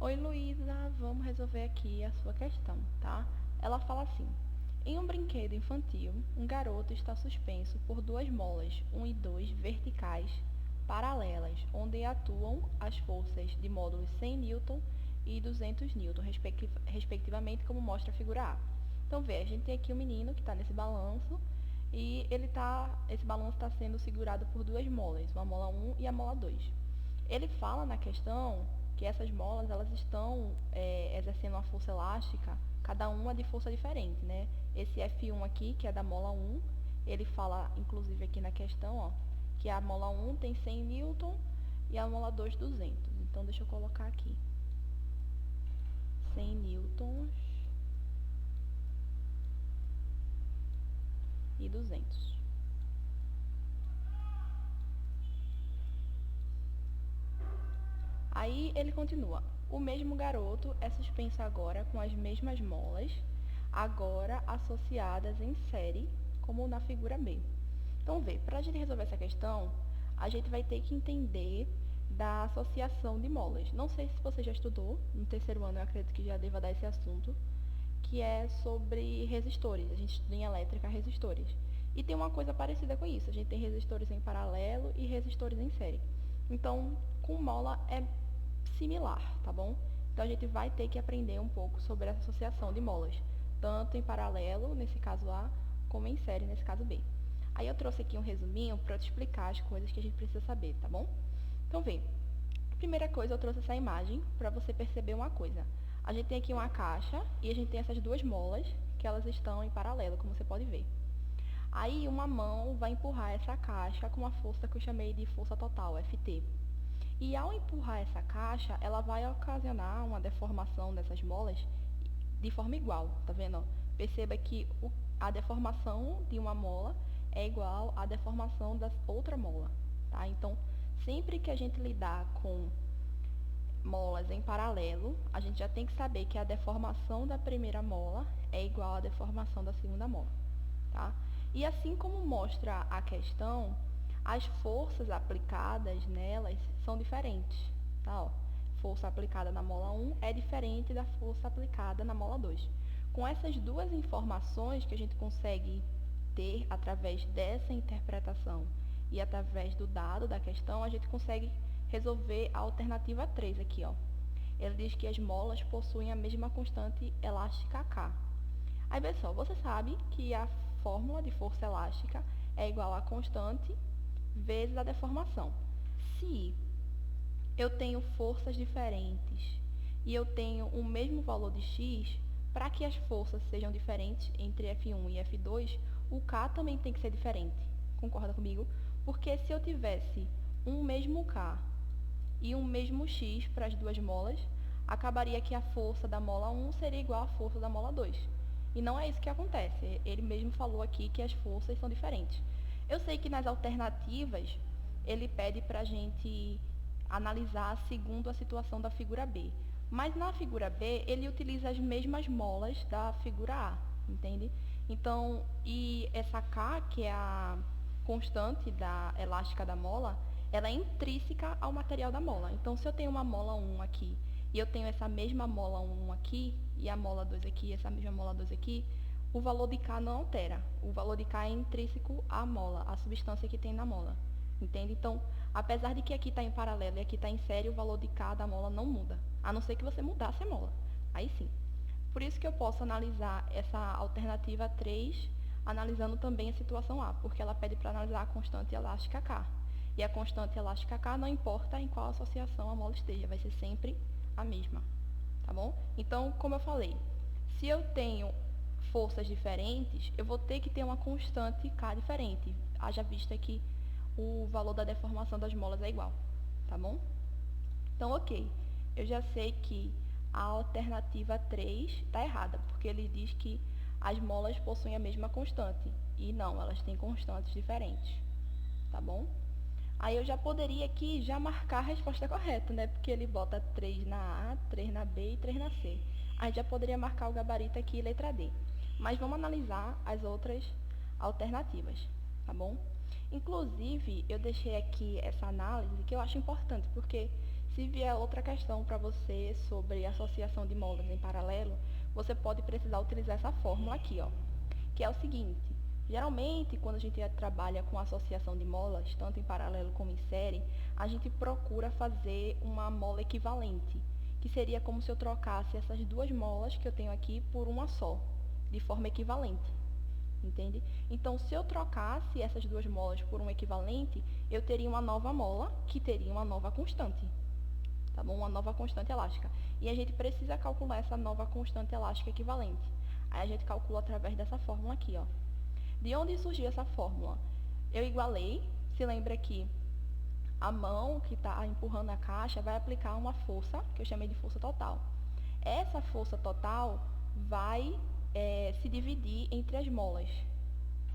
Oi, Luísa, vamos resolver aqui a sua questão, tá? Ela fala assim: em um brinquedo infantil, um garoto está suspenso por duas molas 1 e 2 verticais paralelas, onde atuam as forças de módulos 100 Newton e 200 Newton, respectivamente, como mostra a figura A. Então, vê, a gente tem aqui um menino que está nesse balanço e esse balanço está sendo segurado por duas molas, uma mola 1 e a mola 2. Ele fala na questão que essas molas elas estão exercendo uma força elástica, cada uma de força diferente, né? Esse F1 aqui, que é da mola 1, ele fala, inclusive aqui na questão, ó, que a mola 1 tem 100 newton e a mola 2, 200. Então, deixa eu colocar aqui. 100 newtons e 200. Aí ele continua: o mesmo garoto é suspenso agora com as mesmas molas, agora associadas em série, como na figura B. Então, vê, para a gente resolver essa questão, a gente vai ter que entender da associação de molas. Não sei se você já estudou, no terceiro ano eu acredito que já deva dar esse assunto, que é sobre resistores. A gente estuda em elétrica resistores. E tem uma coisa parecida com isso. A gente tem resistores em paralelo e resistores em série. Então, com mola é similar, tá bom? Então, a gente vai ter que aprender um pouco sobre essa associação de molas, tanto em paralelo, nesse caso A, como em série, nesse caso B. Aí eu trouxe aqui um resuminho para te explicar as coisas que a gente precisa saber, tá bom? Então, vem. Primeira coisa, eu trouxe essa imagem para você perceber uma coisa. A gente tem aqui uma caixa e a gente tem essas duas molas que elas estão em paralelo, como você pode ver. Aí uma mão vai empurrar essa caixa com uma força que eu chamei de força total, FT. E ao empurrar essa caixa, ela vai ocasionar uma deformação dessas molas de forma igual, tá vendo? Perceba que a deformação de uma mola é igual à deformação da outra mola, tá? Então, sempre que a gente lidar com molas em paralelo, a gente já tem que saber que a deformação da primeira mola é igual à deformação da segunda mola, tá? E assim como mostra a questão, as forças aplicadas nelas são diferentes, tá? Ó, força aplicada na mola 1 é diferente da força aplicada na mola 2. Com essas duas informações que a gente consegue ter através dessa interpretação e através do dado da questão, a gente consegue resolver a alternativa 3 aqui, ó. Ele diz que as molas possuem a mesma constante elástica K. Aí, pessoal, você sabe que a fórmula de força elástica é igual a constante vezes a deformação. Se eu tenho forças diferentes e eu tenho o mesmo valor de x, para que as forças sejam diferentes entre F1 e F2, o K também tem que ser diferente. Concorda comigo? Porque se eu tivesse um mesmo K e um mesmo x para as duas molas, acabaria que a força da mola 1 seria igual à força da mola 2. E não é isso que acontece. Ele mesmo falou aqui que as forças são diferentes. Eu sei que nas alternativas, ele pede para a gente analisar segundo a situação da figura B. Mas na figura B, ele utiliza as mesmas molas da figura A, entende? Então, e essa K, que é a constante da elástica da mola, ela é intrínseca ao material da mola. Então, se eu tenho uma mola 1 aqui e eu tenho essa mesma mola 1 aqui e a mola 2 aqui, essa mesma mola 2 aqui, o valor de K não altera. O valor de K é intrínseco à mola, à substância que tem na mola. Entende? Então, apesar de que aqui está em paralelo e aqui está em série, o valor de K da mola não muda. A não ser que você mudasse a mola. Aí sim. Por isso que eu posso analisar essa alternativa 3, analisando também a situação A, porque ela pede para analisar a constante elástica K. E a constante elástica K não importa em qual associação a mola esteja, vai ser sempre a mesma. Tá bom? Então, como eu falei, se eu tenho forças diferentes, eu vou ter que ter uma constante K diferente. Haja vista que o valor da deformação das molas é igual. Tá bom? Então, ok. Eu já sei que a alternativa 3 está errada, porque ele diz que as molas possuem a mesma constante. E não, elas têm constantes diferentes. Tá bom? Aí eu já poderia aqui já marcar a resposta correta, né? Porque ele bota 3 na A, 3 na B e 3 na C. Aí já poderia marcar o gabarito aqui, letra D. Mas vamos analisar as outras alternativas, tá bom? Inclusive, eu deixei aqui essa análise que eu acho importante, porque Se vier outra questão para você sobre associação de molas em paralelo, você pode precisar utilizar essa fórmula aqui, ó, que é o seguinte: geralmente, quando a gente trabalha com associação de molas, tanto em paralelo como em série, a gente procura fazer uma mola equivalente, que seria como se eu trocasse essas duas molas que eu tenho aqui por uma só, de forma equivalente. Entende? Então, se eu trocasse essas duas molas por um equivalente, eu teria uma nova mola que teria uma nova constante. Tá bom? Uma nova constante elástica. E a gente precisa calcular essa nova constante elástica equivalente. Aí a gente calcula através dessa fórmula aqui, ó. De onde surgiu essa fórmula? Eu igualei, se lembra que a mão que está empurrando a caixa vai aplicar uma força, que eu chamei de força total. Essa força total vai se dividir entre as molas,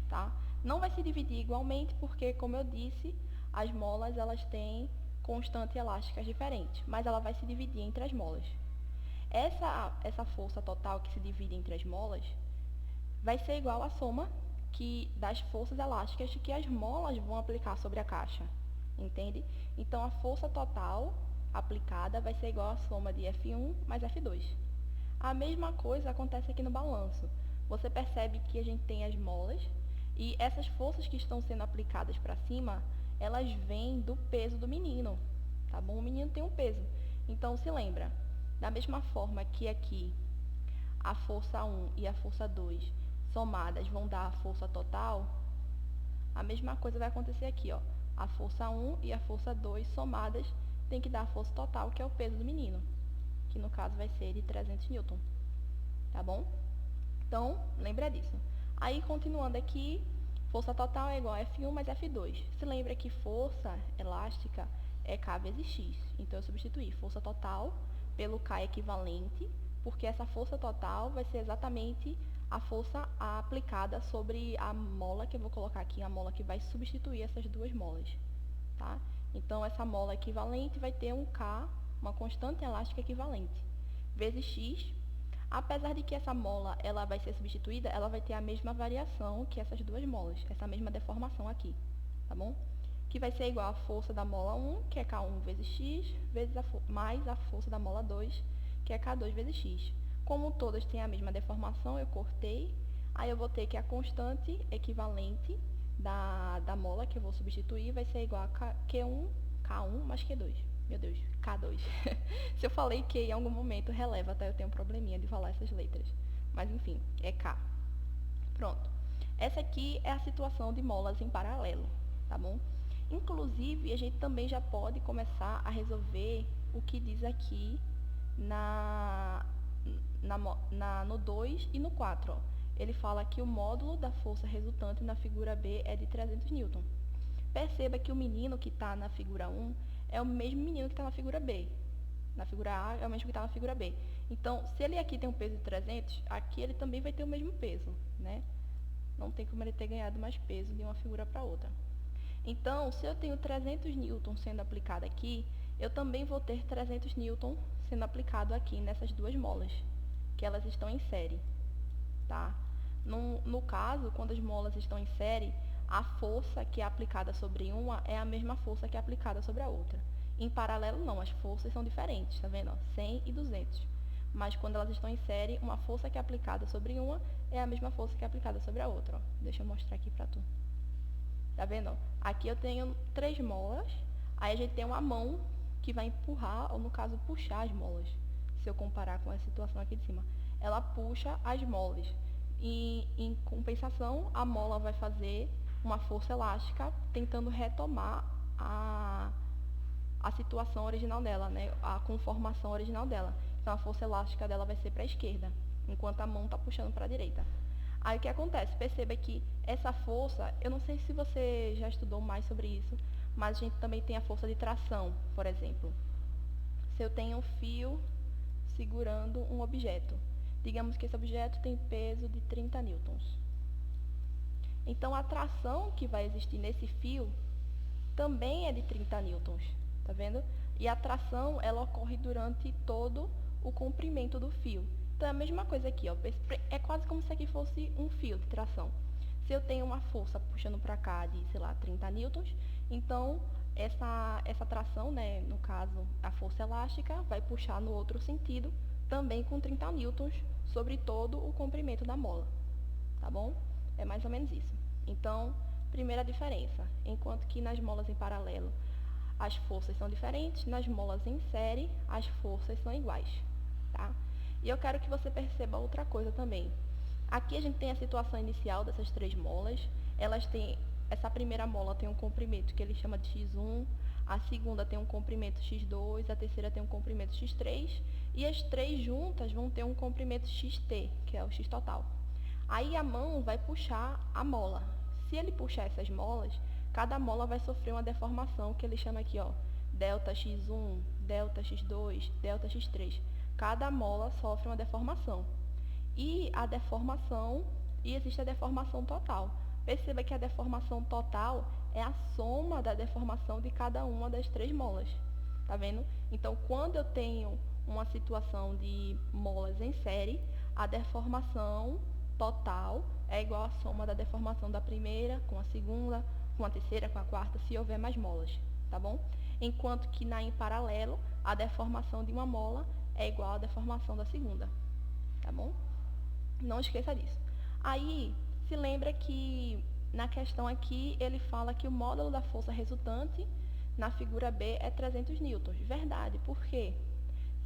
tá? Não vai se dividir igualmente porque, como eu disse, as molas elas têm constantes elásticas diferentes, mas ela vai se dividir entre as molas. Essa força total que se divide entre as molas vai ser igual à soma das forças elásticas que as molas vão aplicar sobre a caixa, entende? Então, a força total aplicada vai ser igual à soma de F1 mais F2. A mesma coisa acontece aqui no balanço. Você percebe que a gente tem as molas e essas forças que estão sendo aplicadas para cima, elas vêm do peso do menino, tá bom? O menino tem um peso. Então, se lembra, da mesma forma que aqui a força 1 e a força 2 somadas vão dar a força total, a mesma coisa vai acontecer aqui, ó. A força 1 e a força 2 somadas tem que dar a força total, que é o peso do menino, que no caso vai ser de 300 Newton, tá bom? Então, lembra disso. Aí, continuando aqui, força total é igual a F1 mais F2. Se lembra que força elástica é K vezes X. Então, eu substituí força total pelo K equivalente, porque essa força total vai ser exatamente a força aplicada sobre a mola, que eu vou colocar aqui, a mola que vai substituir essas duas molas, tá? Então, essa mola equivalente vai ter um K, uma constante elástica equivalente, vezes X. Apesar de que essa mola ela vai ser substituída, ela vai ter a mesma variação que essas duas molas, essa mesma deformação aqui, tá bom? Que vai ser igual à força da mola 1, que é K1 vezes X, mais a força da mola 2, que é K2 vezes X. Como todas têm a mesma deformação, eu cortei, aí eu vou ter que a constante equivalente da mola que eu vou substituir vai ser igual a K1 mais Q2. Meu Deus, K2. Se eu falei Q em algum momento, releva, tá? Eu tenho um probleminha de falar essas letras. Mas, enfim, é K. Pronto. Essa aqui é a situação de molas em paralelo, tá bom? Inclusive, a gente também já pode começar a resolver o que diz aqui no 2 e no 4, ó. Ele fala que o módulo da força resultante na figura B é de 300 Newton. Perceba que o menino que está na figura 1 é o mesmo menino que está na figura B. Na figura A é o mesmo que está na figura B. Então, se ele aqui tem um peso de 300, aqui ele também vai ter o mesmo peso, né? Não tem como ele ter ganhado mais peso de uma figura para outra. Então, se eu tenho 300 newton sendo aplicado aqui, eu também vou ter 300 newton sendo aplicado aqui nessas duas molas, que elas estão em série, tá? No caso, quando as molas estão em série, a força que é aplicada sobre uma é a mesma força que é aplicada sobre a outra. Em paralelo, não, as forças são diferentes, tá vendo? 100 e 200. Mas quando elas estão em série, uma força que é aplicada sobre uma é a mesma força que é aplicada sobre a outra, ó. Deixa eu mostrar aqui pra tu. Tá vendo? Aqui eu tenho 3 molas, aí a gente tem uma mão que vai empurrar, ou no caso, puxar as molas. Se eu comparar com essa situação aqui de cima. Ela puxa as molas. E, em compensação, a mola vai fazer uma força elástica tentando retomar a situação original dela, né? A conformação original dela. Então, a força elástica dela vai ser para a esquerda, enquanto a mão está puxando para a direita. Aí, o que acontece? Perceba que essa força, eu não sei se você já estudou mais sobre isso, mas a gente também tem a força de tração, por exemplo. Se eu tenho um fio segurando um objeto, digamos que esse objeto tem peso de 30 newtons. Então, a tração que vai existir nesse fio também é de 30 newtons, tá vendo? E a tração, ela ocorre durante todo o comprimento do fio. Então, é a mesma coisa aqui, ó. É quase como se aqui fosse um fio de tração. Se eu tenho uma força puxando para cá de, sei lá, 30 newtons, então, essa tração, né, no caso, a força elástica, vai puxar no outro sentido, também com 30 newtons sobre todo o comprimento da mola, tá bom? É mais ou menos isso. Então, primeira diferença, enquanto que nas molas em paralelo as forças são diferentes, nas molas em série as forças são iguais, tá? E eu quero que você perceba outra coisa também. Aqui a gente tem a situação inicial dessas três molas, elas têm, essa primeira mola tem um comprimento que ele chama de x1, a segunda tem um comprimento x2, a terceira tem um comprimento x3, e as três juntas vão ter um comprimento xt, que é o x total. Aí a mão vai puxar a mola. Se ele puxar essas molas, cada mola vai sofrer uma deformação, que ele chama aqui, ó, delta x1, delta x2, delta x3. Cada mola sofre uma deformação. E existe a deformação total. Perceba que a deformação total é a soma da deformação de cada uma das três molas. Tá vendo? Então, quando eu tenho uma situação de molas em série, a deformação total é igual à soma da deformação da primeira com a segunda, com a terceira, com a quarta, se houver mais molas, tá bom? Enquanto que em paralelo, a deformação de uma mola é igual à deformação da segunda, tá bom? Não esqueça disso. Aí, se lembra que na questão aqui, ele fala que o módulo da força resultante na figura B é 300 newtons. Verdade, por quê?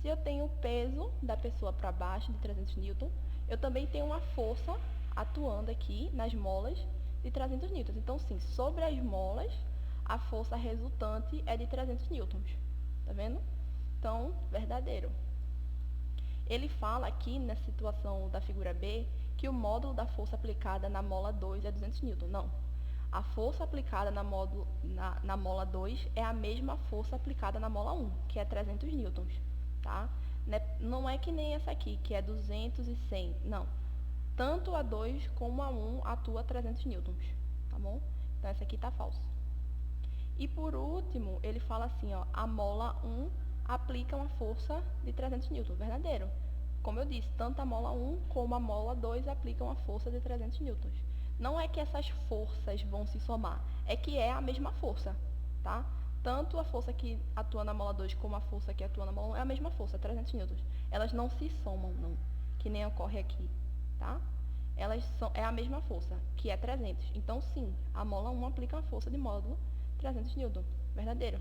Se eu tenho o peso da pessoa para baixo de 300 newtons, eu também tenho uma força atuando aqui nas molas de 300 newtons. Então, sim, sobre as molas, a força resultante é de 300 newtons. Tá vendo? Então, verdadeiro. Ele fala aqui, na situação da figura B, que o módulo da força aplicada na mola 2 é 200 newtons. Não. A força aplicada na mola 2 é a mesma força aplicada na mola 1, que é 300 newtons. Tá? Não é que nem essa aqui, que é 200 e 100. Não. Tanto a 2 como a 1 atua 300 newtons. Tá bom? Então, essa aqui está falsa. E, por último, ele fala assim, ó, a mola 1 aplica uma força de 300 newtons. Verdadeiro. Como eu disse, tanto a mola 1 como a mola 2 aplicam uma força de 300 newtons. Não é que essas forças vão se somar, é que é a mesma força, tá? Tanto a força que atua na mola 2 como a força que atua na mola 1 é a mesma força, 300 newtons. Elas não se somam, não, que nem ocorre aqui, tá? É a mesma força, que é 300. Então, sim, a mola 1 aplica uma força de módulo 300 newtons. Verdadeiro.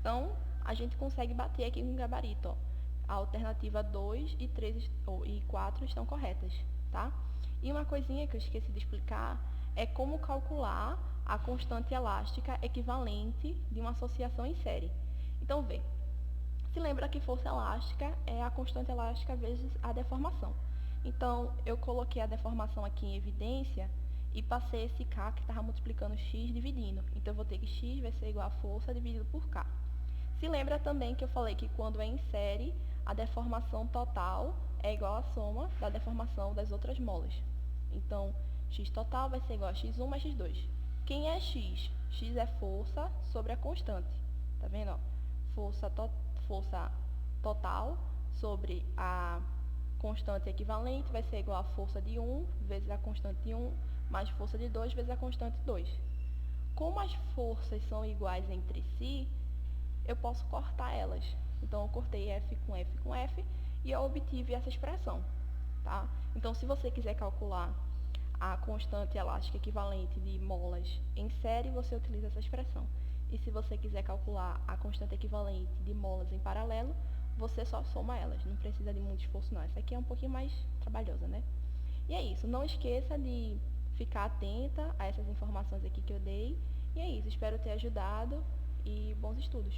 Então, a gente consegue bater aqui no gabarito, ó. A alternativa 2 e 3 e 4 estão corretas, tá? E uma coisinha que eu esqueci de explicar é como calcular a constante elástica equivalente de uma associação em série. Então, vê. Se lembra que força elástica é a constante elástica vezes a deformação. Então, eu coloquei a deformação aqui em evidência e passei esse K que estava multiplicando x dividindo. Então, eu vou ter que x vai ser igual a força dividido por K. Se lembra também que eu falei que quando é em série, a deformação total é igual à soma da deformação das outras molas. Então, x total vai ser igual a x1 mais x2. Quem é x? X é força sobre a constante. Tá vendo? Ó? Força total sobre a constante equivalente vai ser igual a força de 1 vezes a constante de 1 mais força de 2 vezes a constante de 2. Como as forças são iguais entre si, eu posso cortar elas. Então, eu cortei F com F com F e eu obtive essa expressão. Tá? Então, se você quiser calcular a constante elástica equivalente de molas em série, você utiliza essa expressão. E se você quiser calcular a constante equivalente de molas em paralelo, você só soma elas. Não precisa de muito esforço, não. Essa aqui é um pouquinho mais trabalhosa, né? E é isso. Não esqueça de ficar atenta a essas informações aqui que eu dei. E é isso. Espero ter ajudado e bons estudos.